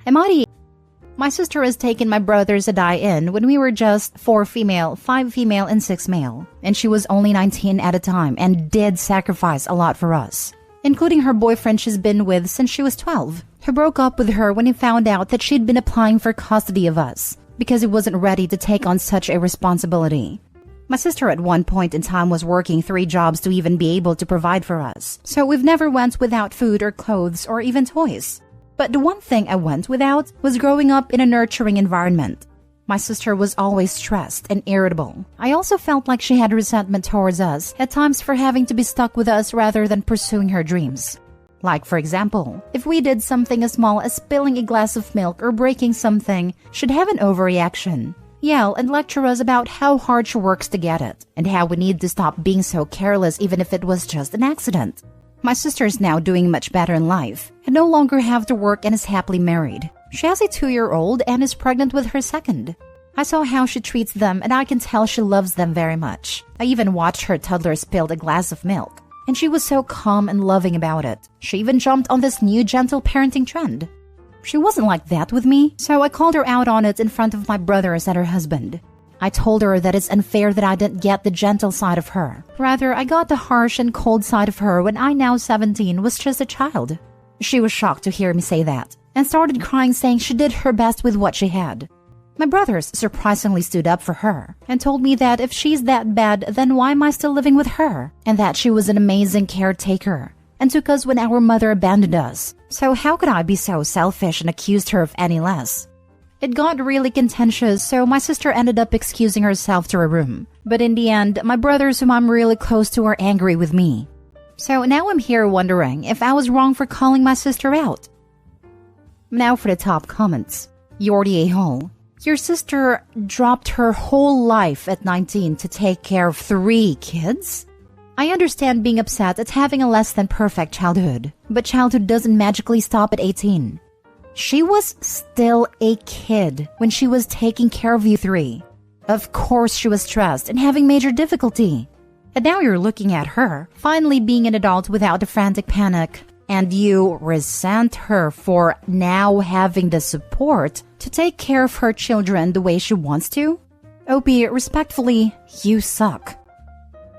Amari, my sister has taken my brothers and I in when we were just 4 female, 5 female, and 6 male. And she was only 19 at a time and did sacrifice a lot for us, including her boyfriend she's been with since she was 12, who broke up with her when he found out that she'd been applying for custody of us because he wasn't ready to take on such a responsibility. My sister at one point in time was working 3 jobs to even be able to provide for us, so we've never went without food or clothes or even toys. But the one thing I went without was growing up in a nurturing environment. My sister was always stressed and irritable. I also felt like she had resentment towards us at times for having to be stuck with us rather than pursuing her dreams. Like, for example, if we did something as small as spilling a glass of milk or breaking something, she'd have an overreaction, yell and lecture us about how hard she works to get it, and how we need to stop being so careless even if it was just an accident. My sister is now doing much better in life and no longer have to work and is happily married. She has a 2-year-old and is pregnant with her second. I saw how she treats them and I can tell she loves them very much. I even watched her toddler spill a glass of milk, and she was so calm and loving about it. She even jumped on this new gentle parenting trend. She wasn't like that with me, so I called her out on it in front of my brothers and her husband. I told her that it's unfair that I didn't get the gentle side of her. Rather, I got the harsh and cold side of her when I, now 17, was just a child. She was shocked to hear me say that, and started crying, saying she did her best with what she had. My brothers surprisingly stood up for her and told me that if she's that bad, then why am I still living with her? And that she was an amazing caretaker and took us when our mother abandoned us. So how could I be so selfish and accused her of any less? It got really contentious, so my sister ended up excusing herself to her room. But in the end, my brothers, whom I'm really close to, are angry with me. So now I'm here wondering if I was wrong for calling my sister out. Now for the top comments. You're the a-hole. Your sister dropped her whole life at 19 to take care of 3 kids? I understand being upset at having a less than perfect childhood, but childhood doesn't magically stop at 18. She was still a kid when she was taking care of you 3. Of course she was stressed and having major difficulty. And now you're looking at her, finally being an adult without a frantic panic, and you resent her for now having the support to take care of her children the way she wants to? OP, respectfully, you suck.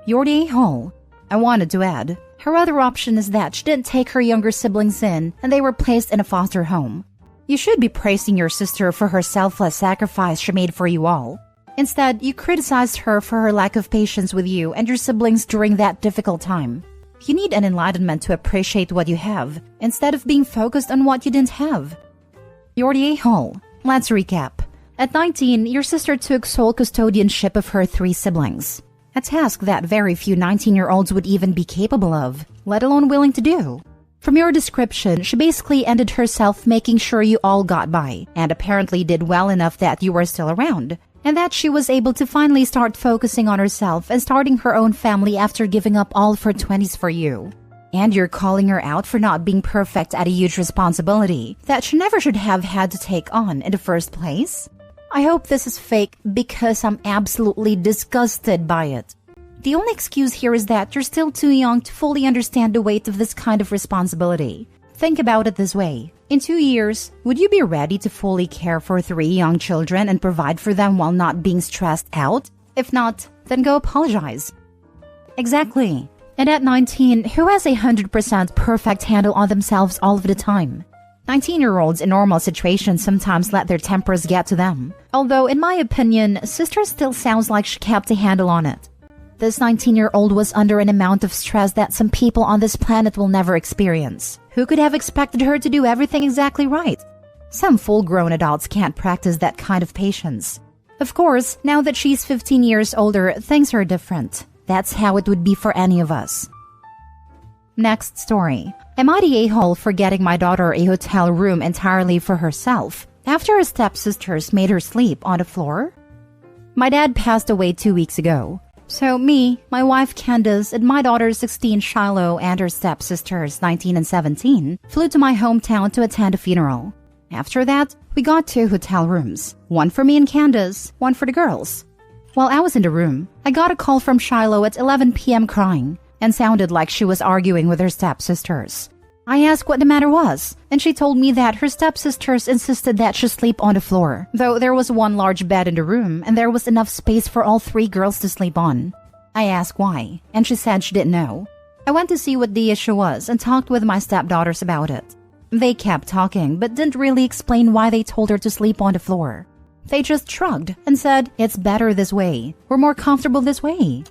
You're the a-hole. I wanted to add, her other option is that she didn't take her younger siblings in and they were placed in a foster home. You should be praising your sister for her selfless sacrifice she made for you all. Instead, you criticized her for her lack of patience with you and your siblings during that difficult time. You need an enlightenment to appreciate what you have, instead of being focused on what you didn't have. You're the a-hole. Let's recap. At 19, your sister took sole custodianship of her 3 siblings. A task that very few 19-year-olds would even be capable of, let alone willing to do. From your description, she basically ended herself making sure you all got by, and apparently did well enough that you were still around, and that she was able to finally start focusing on herself and starting her own family after giving up all of her 20s for you. And you're calling her out for not being perfect at a huge responsibility that she never should have had to take on in the first place? I hope this is fake because I'm absolutely disgusted by it. The only excuse here is that you're still too young to fully understand the weight of this kind of responsibility. Think about it this way. In 2 years, would you be ready to fully care for 3 young children and provide for them while not being stressed out? If not, then go apologize. Exactly. And at 19, who has a 100% perfect handle on themselves all of the time? 19-year-olds in normal situations sometimes let their tempers get to them. Although, in my opinion, sister still sounds like she kept a handle on it. This 19-year-old was under an amount of stress that some people on this planet will never experience. Who could have expected her to do everything exactly right? Some full-grown adults can't practice that kind of patience. Of course, now that she's 15 years older, things are different. That's how it would be for any of us. Next story. Am I the a-hole for getting my daughter a hotel room entirely for herself after her stepsisters made her sleep on the floor? My dad passed away 2 weeks ago. So me, my wife Candace, and my daughter 16 Shiloh and her stepsisters 19 and 17 flew to my hometown to attend a funeral. After that, we got 2 hotel rooms, one for me and Candace, one for the girls. While I was in the room, I got a call from Shiloh at 11 p.m. crying and sounded like she was arguing with her stepsisters. I asked what the matter was, and she told me that her stepsisters insisted that she sleep on the floor, though there was one large bed in the room and there was enough space for all 3 girls to sleep on. I asked why, and she said she didn't know. I went to see what the issue was and talked with my stepdaughters about it. They kept talking, but didn't really explain why they told her to sleep on the floor. They just shrugged and said, "It's better this way. We're more comfortable this way."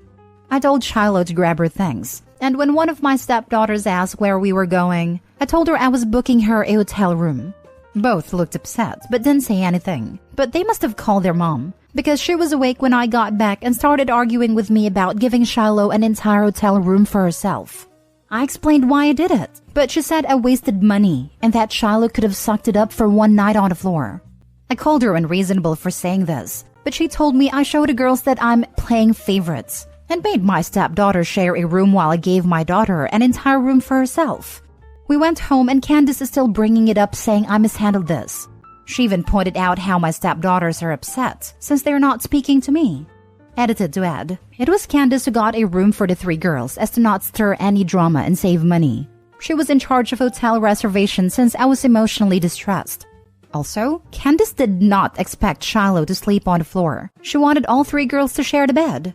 I told Shiloh to grab her things, and when one of my stepdaughters asked where we were going, I told her I was booking her a hotel room. Both looked upset, but didn't say anything. But they must have called their mom, because she was awake when I got back and started arguing with me about giving Shiloh an entire hotel room for herself. I explained why I did it, but she said I wasted money and that Shiloh could have sucked it up for one night on the floor. I called her unreasonable for saying this, but she told me I showed the girls that I'm playing favorites and made my stepdaughter share a room while I gave my daughter an entire room for herself. We went home and Candace is still bringing it up, saying I mishandled this. She even pointed out how my stepdaughters are upset since they're not speaking to me. Edited to add, it was Candace who got a room for the 3 girls as to not stir any drama and save money. She was in charge of hotel reservations since I was emotionally distressed. Also, Candace did not expect Shiloh to sleep on the floor. She wanted all 3 girls to share the bed.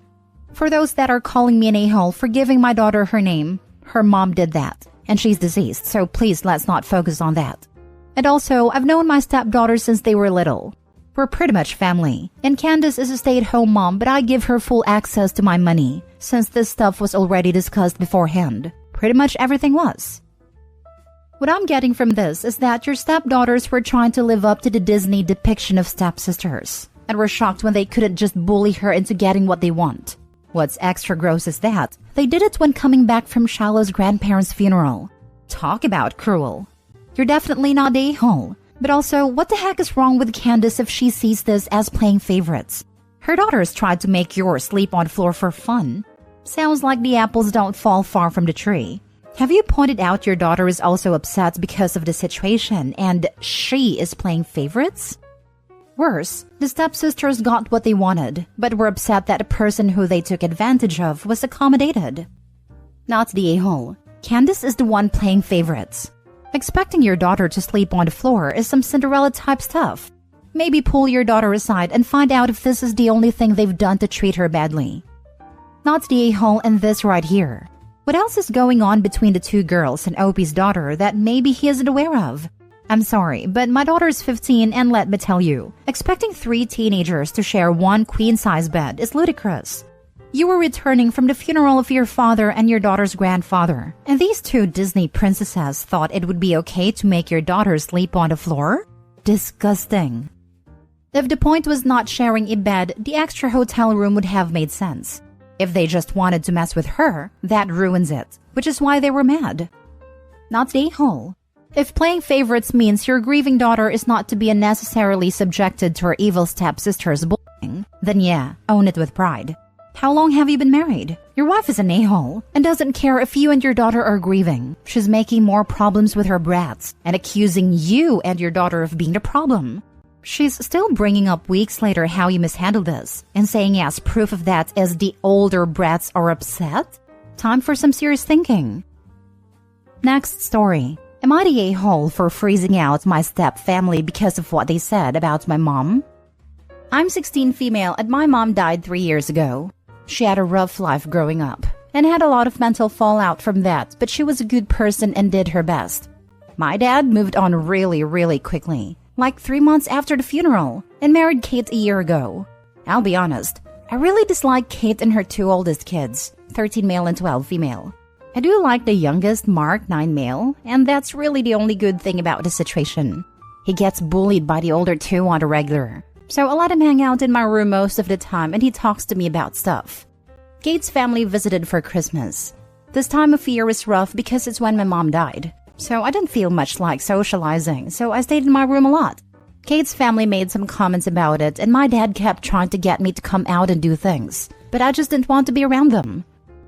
For those that are calling me an a-hole for giving my daughter her name, her mom did that, and she's deceased, so please let's not focus on that. And also, I've known my stepdaughters since they were little. We're pretty much family, and Candace is a stay-at-home mom, but I give her full access to my money, since this stuff was already discussed beforehand. Pretty much everything was. What I'm getting from this is that your stepdaughters were trying to live up to the Disney depiction of stepsisters, and were shocked when they couldn't just bully her into getting what they want. What's extra gross is that they did it when coming back from Shiloh's grandparents' funeral. Talk about cruel. You're definitely not the a-hole. But also, what the heck is wrong with Candace if she sees this as playing favorites? Her daughters tried to make yours sleep on the floor for fun. Sounds like the apples don't fall far from the tree. Have you pointed out your daughter is also upset because of the situation and she is playing favorites? Worse, the stepsisters got what they wanted, but were upset that the person who they took advantage of was accommodated. Not the a-hole. Candace is the one playing favorites. Expecting your daughter to sleep on the floor is some Cinderella-type stuff. Maybe pull your daughter aside and find out if this is the only thing they've done to treat her badly. Not the a-hole and this right here. What else is going on between the 2 girls and Opie's daughter that maybe he isn't aware of? I'm sorry, but my daughter is 15 and let me tell you, expecting 3 teenagers to share one queen-size bed is ludicrous. You were returning from the funeral of your father and your daughter's grandfather, and these 2 Disney princesses thought it would be okay to make your daughter sleep on the floor? Disgusting. If the point was not sharing a bed, the extra hotel room would have made sense. If they just wanted to mess with her, that ruins it, which is why they were mad. Not the a-hole. If playing favorites means your grieving daughter is not to be unnecessarily subjected to her evil stepsister's bullying, then yeah, own it with pride. How long have you been married? Your wife is an a-hole and doesn't care if you and your daughter are grieving. She's making more problems with her brats and accusing you and your daughter of being the problem. She's still bringing up weeks later how you mishandled this and saying as proof of that is the older brats are upset? Time for some serious thinking. Next story. Am I the a-hole for freezing out my step-family because of what they said about my mom? I'm 16 female and my mom died 3 years ago. She had a rough life growing up and had a lot of mental fallout from that, but she was a good person and did her best. My dad moved on really quickly, like 3 months after the funeral, and married Kate a year ago. I'll be honest, I really dislike Kate and her 2 oldest kids, 13 male and 12 female. I do like the youngest, Mark, 9 male, and that's really the only good thing about the situation. He gets bullied by the older 2 on the regular, so I let him hang out in my room most of the time and he talks to me about stuff. Kate's family visited for Christmas. This time of year is rough because it's when my mom died, so I didn't feel much like socializing, so I stayed in my room a lot. Kate's family made some comments about it and my dad kept trying to get me to come out and do things, but I just didn't want to be around them.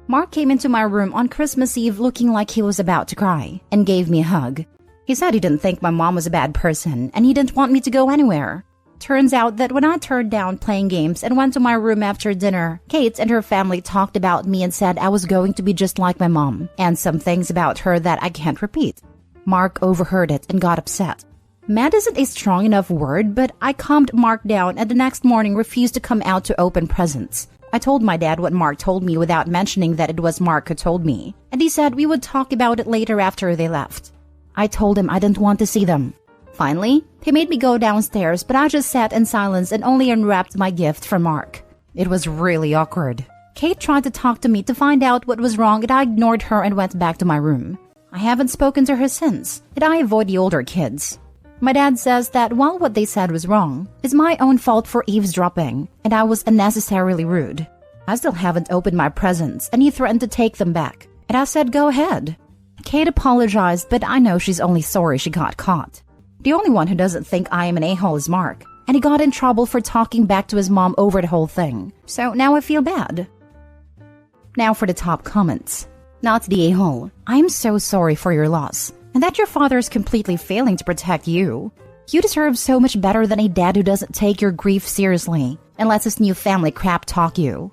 Mark came into my room on Christmas Eve looking like he was about to cry and gave me a hug. He said he didn't think my mom was a bad person and he didn't want me to go anywhere. Turns out that when I turned down playing games and went to my room after dinner, Kate and her family talked about me and said I was going to be just like my mom and some things about her that I can't repeat. Mark overheard it and got upset. Mad isn't a strong enough word, but I calmed Mark down and the next morning refused to come out to open presents. I told my dad what Mark told me without mentioning that it was Mark who told me, and he said we would talk about it later after they left. I told him I didn't want to see them. Finally, he made me go downstairs, but I just sat in silence and only unwrapped my gift for Mark. It was really awkward. Kate tried to talk to me to find out what was wrong, and I ignored her and went back to my room. I haven't spoken to her since, and I avoid the older kids. My dad says that while what they said was wrong, it's my own fault for eavesdropping, and I was unnecessarily rude. I still haven't opened my presents, and he threatened to take them back, and I said go ahead. Kate apologized, but I know she's only sorry she got caught. The only one who doesn't think I am an a-hole is Mark, and he got in trouble for talking back to his mom over the whole thing, so now I feel bad. Now for the top comments. Not the a-hole. I am so sorry for your loss, and that your father is completely failing to protect you. You deserve so much better than a dad who doesn't take your grief seriously and lets his new family crap talk you.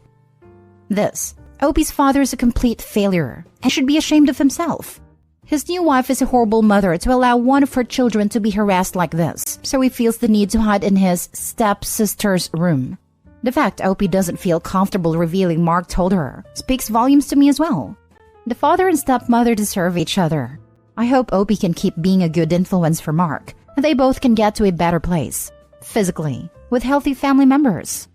This. Opie's father is a complete failure and should be ashamed of himself. His new wife is a horrible mother to allow one of her children to be harassed like this, so he feels the need to hide in his stepsister's room. The fact Opie doesn't feel comfortable revealing Mark told her speaks volumes to me as well. The father and stepmother deserve each other. I hope Opie can keep being a good influence for Mark, and they both can get to a better place, physically, with healthy family members.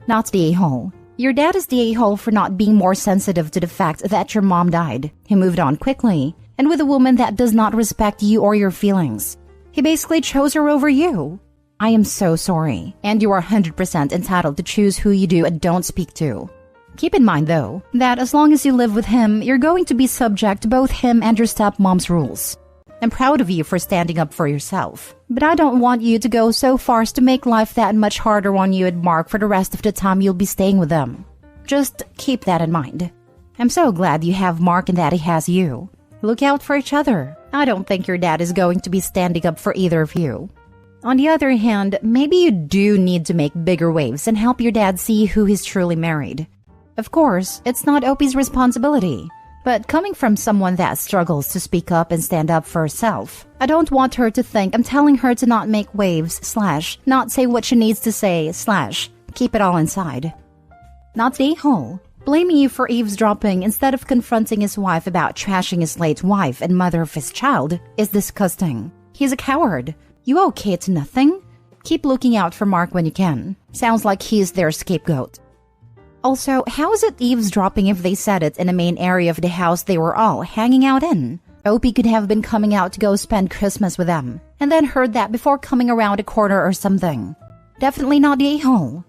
Not the a-hole. Your dad is the a-hole for not being more sensitive to the fact that your mom died. He moved on quickly, and with a woman that does not respect you or your feelings. He basically chose her over you. I am so sorry, and you are 100% entitled to choose who you do and don't speak to. Keep in mind, though, that as long as you live with him, you're going to be subject to both him and your stepmom's rules. I'm proud of you for standing up for yourself, but I don't want you to go so far as to make life that much harder on you and Mark for the rest of the time you'll be staying with them. Just keep that in mind. I'm so glad you have Mark and that he has you. Look out for each other. I don't think your dad is going to be standing up for either of you. On the other hand, maybe you do need to make bigger waves and help your dad see who he's truly married. Of course, it's not Opie's responsibility, but coming from someone that struggles to speak up and stand up for herself, I don't want her to think I'm telling her to not make waves / not say what she needs to say / keep it all inside. Not the a-hole. Blaming you for eavesdropping instead of confronting his wife about trashing his late wife and mother of his child is disgusting. He's a coward. You owe Kate nothing. Keep looking out for Mark when you can. Sounds like he's their scapegoat. Also, how is it eavesdropping if they said it in the main area of the house they were all hanging out in? Opie could have been coming out to go spend Christmas with them, and then heard that before coming around a corner or something. Definitely not the a-hole.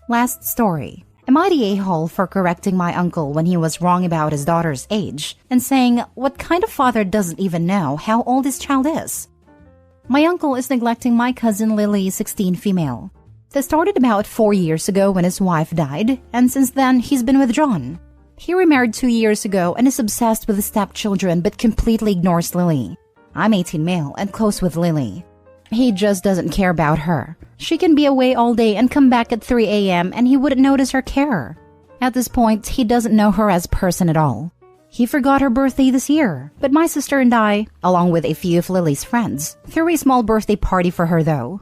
Last story. Am I the a-hole for correcting my uncle when he was wrong about his daughter's age and saying, what kind of father doesn't even know how old his child is? My uncle is neglecting my cousin Lily, 16 female. This started about 4 years ago when his wife died, and since then he's been withdrawn. He remarried 2 years ago and is obsessed with the stepchildren but completely ignores Lily. I'm 18 male and close with Lily. He just doesn't care about her. She can be away all day and come back at 3 a.m. and he wouldn't notice or care. At this point, he doesn't know her as a person at all. He forgot her birthday this year, but my sister and I, along with a few of Lily's friends, threw a small birthday party for her though.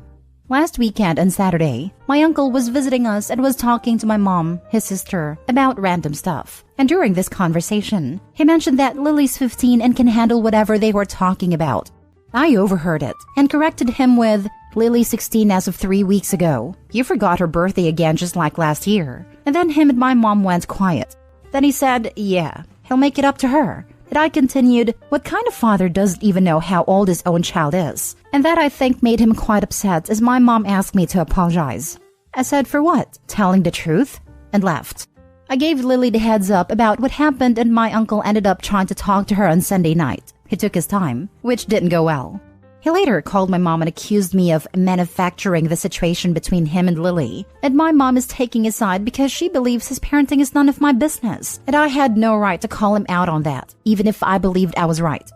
Last weekend on Saturday, my uncle was visiting us and was talking to my mom, his sister, about random stuff. And during this conversation, he mentioned that Lily's 15 and can handle whatever they were talking about. I overheard it and corrected him with, Lily's 16 as of 3 weeks ago. You forgot her birthday again just like last year. And then him and my mom went quiet. Then he said, yeah, he'll make it up to her. And I continued, what kind of father doesn't even know how old his own child is? And that I think made him quite upset as my mom asked me to apologize. I said, for what? Telling the truth? And left. I gave Lily the heads up about what happened and my uncle ended up trying to talk to her on Sunday night. He took his time, which didn't go well. He later called my mom and accused me of manufacturing the situation between him and Lily. And my mom is taking his side because she believes his parenting is none of my business. And I had no right to call him out on that, even if I believed I was right.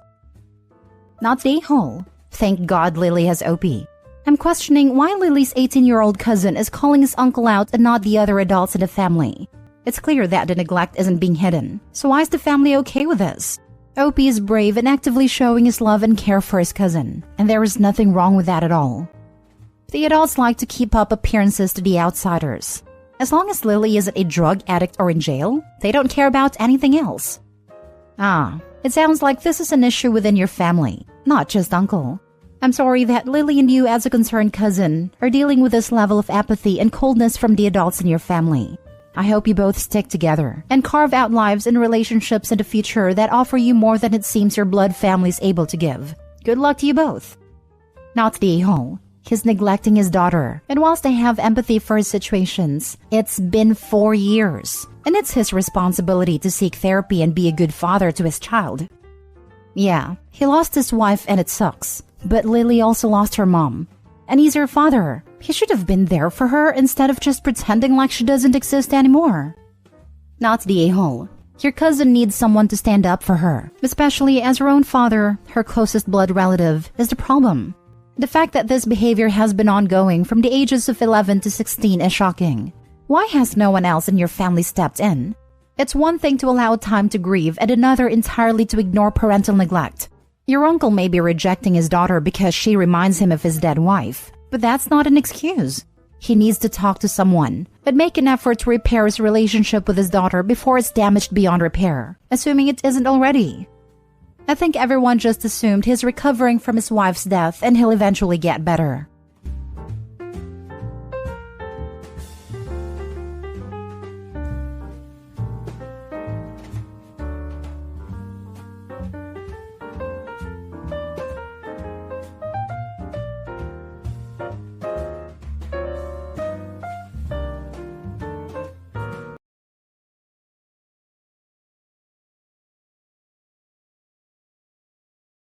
Not the a-hole. Thank God Lily has Opie. I'm questioning why Lily's 18-year-old cousin is calling his uncle out and not the other adults in the family. It's clear that the neglect isn't being hidden. So why is the family okay with this? OP is brave and actively showing his love and care for his cousin, and there is nothing wrong with that at all. The adults like to keep up appearances to the outsiders. As long as Lily isn't a drug addict or in jail, they don't care about anything else. It sounds like this is an issue within your family, not just uncle. I'm sorry that Lily and you as a concerned cousin are dealing with this level of apathy and coldness from the adults in your family. I hope you both stick together and carve out lives and relationships in the future that offer you more than it seems your blood family is able to give. Good luck to you both. Not the a-hole. He's neglecting his daughter, and whilst I have empathy for his situations, it's been 4 years, and it's his responsibility to seek therapy and be a good father to his child. Yeah, he lost his wife and it sucks, but Lily also lost her mom. And he's her father. He should have been there for her instead of just pretending like she doesn't exist anymore. Not the a-hole. Your cousin needs someone to stand up for her, especially as her own father, her closest blood relative, is the problem. The fact that this behavior has been ongoing from the ages of 11 to 16 is shocking. Why has no one else in your family stepped in? It's one thing to allow time to grieve and another entirely to ignore parental neglect. Your uncle may be rejecting his daughter because she reminds him of his dead wife, but that's not an excuse. He needs to talk to someone, but make an effort to repair his relationship with his daughter before it's damaged beyond repair, assuming it isn't already. I think everyone just assumed he's recovering from his wife's death and he'll eventually get better.